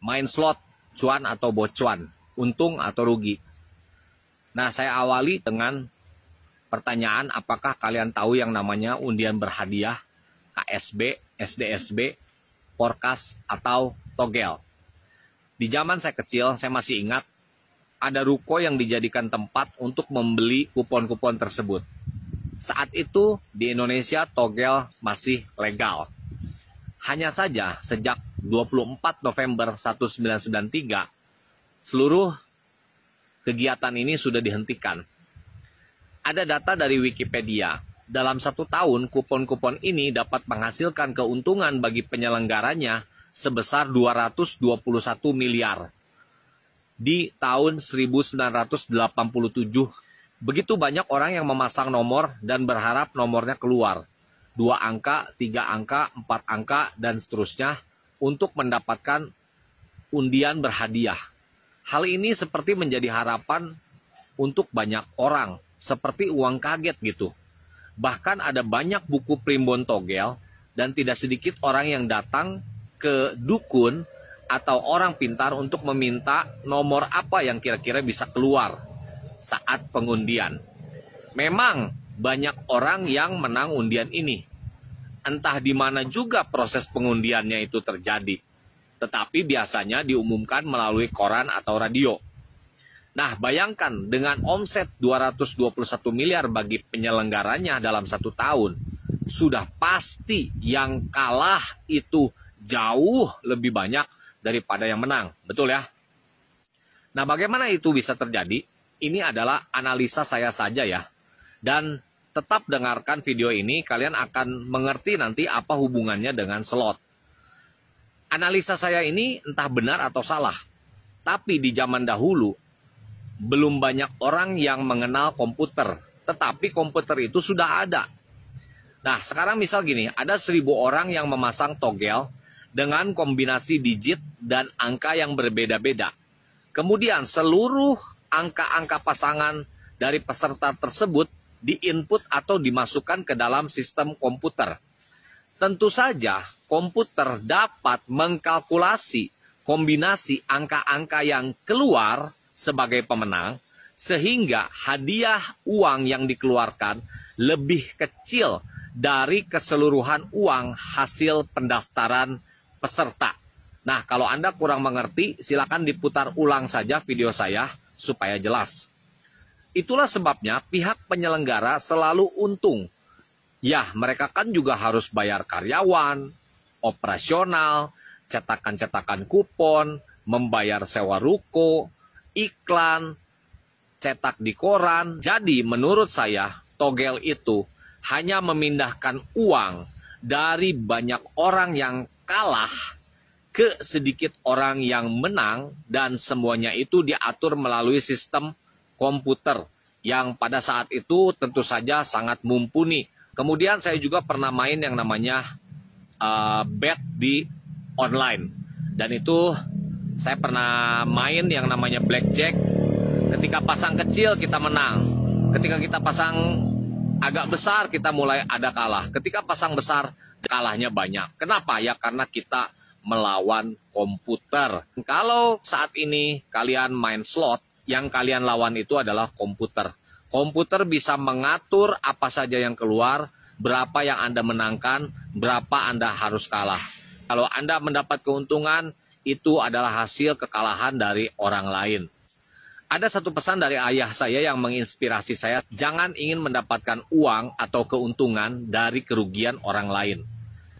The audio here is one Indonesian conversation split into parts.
main slot, cuan atau bocuan, untung atau rugi. Nah, saya awali dengan pertanyaan, apakah kalian tahu yang namanya undian berhadiah, KSB, SDSB, Porkas, atau Togel? Di zaman saya kecil, saya masih ingat, ada ruko yang dijadikan tempat untuk membeli kupon-kupon tersebut. Saat itu, di Indonesia, Togel masih legal. Hanya saja, sejak 24 November 1993, seluruh kegiatan ini sudah dihentikan. Ada data dari Wikipedia, dalam 1 tahun kupon-kupon ini dapat menghasilkan keuntungan bagi penyelenggaranya sebesar 221 miliar. Di tahun 1987, begitu banyak orang yang memasang nomor dan berharap nomornya keluar. 2 angka, 3 angka, 4 angka, dan seterusnya untuk mendapatkan undian berhadiah. Hal ini seperti menjadi harapan untuk banyak orang, seperti uang kaget gitu. Bahkan ada banyak buku primbon Togel dan tidak sedikit orang yang datang ke dukun atau orang pintar untuk meminta nomor apa yang kira-kira bisa keluar saat pengundian. Memang banyak orang yang menang undian ini. Entah di mana juga proses pengundiannya itu terjadi. Tetapi biasanya diumumkan melalui koran atau radio. Nah, bayangkan dengan omset 221 miliar bagi penyelenggaranya dalam 1 tahun, sudah pasti yang kalah itu jauh lebih banyak daripada yang menang. Betul ya? Nah, bagaimana itu bisa terjadi? Ini adalah analisa saya saja ya. Dan tetap dengarkan video ini, kalian akan mengerti nanti apa hubungannya dengan slot. Analisa saya ini entah benar atau salah. Tapi di zaman dahulu, belum banyak orang yang mengenal komputer, tetapi komputer itu sudah ada. Nah, sekarang misal gini, ada 1.000 orang yang memasang togel dengan kombinasi digit dan angka yang berbeda-beda. Kemudian seluruh angka-angka pasangan dari peserta tersebut diinput atau dimasukkan ke dalam sistem komputer. Tentu saja komputer dapat mengkalkulasi kombinasi angka-angka yang keluar sebagai pemenang, sehingga hadiah uang yang dikeluarkan lebih kecil dari keseluruhan uang hasil pendaftaran peserta. Nah, kalau Anda kurang mengerti, silakan diputar ulang saja video saya supaya jelas. Itulah sebabnya pihak penyelenggara selalu untung. Ya, mereka kan juga harus bayar karyawan, operasional, cetakan-cetakan kupon, membayar sewa ruko, iklan, cetak di koran. Jadi menurut saya, togel itu hanya memindahkan uang dari banyak orang yang kalah ke sedikit orang yang menang, dan semuanya itu diatur melalui sistem komputer yang pada saat itu tentu saja sangat mumpuni. Kemudian saya juga pernah main yang namanya bet di online, dan itu saya pernah main yang namanya blackjack. Ketika pasang kecil kita menang, ketika kita pasang agak besar kita mulai ada kalah, ketika pasang besar kalahnya banyak. Kenapa? Ya karena kita melawan komputer. Kalau saat ini kalian main slot, yang kalian lawan itu adalah komputer. Komputer bisa mengatur apa saja yang keluar, berapa yang Anda menangkan, berapa Anda harus kalah. Kalau Anda mendapat keuntungan, itu adalah hasil kekalahan dari orang lain. Ada satu pesan dari ayah saya yang menginspirasi saya, jangan ingin mendapatkan uang atau keuntungan dari kerugian orang lain.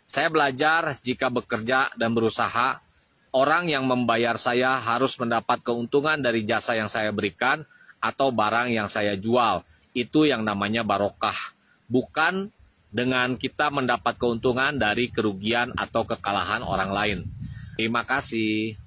Saya belajar jika bekerja dan berusaha, orang yang membayar saya harus mendapat keuntungan dari jasa yang saya berikan atau barang yang saya jual. Itu yang namanya barokah. Bukan dengan kita mendapat keuntungan dari kerugian atau kekalahan orang lain. Terima kasih.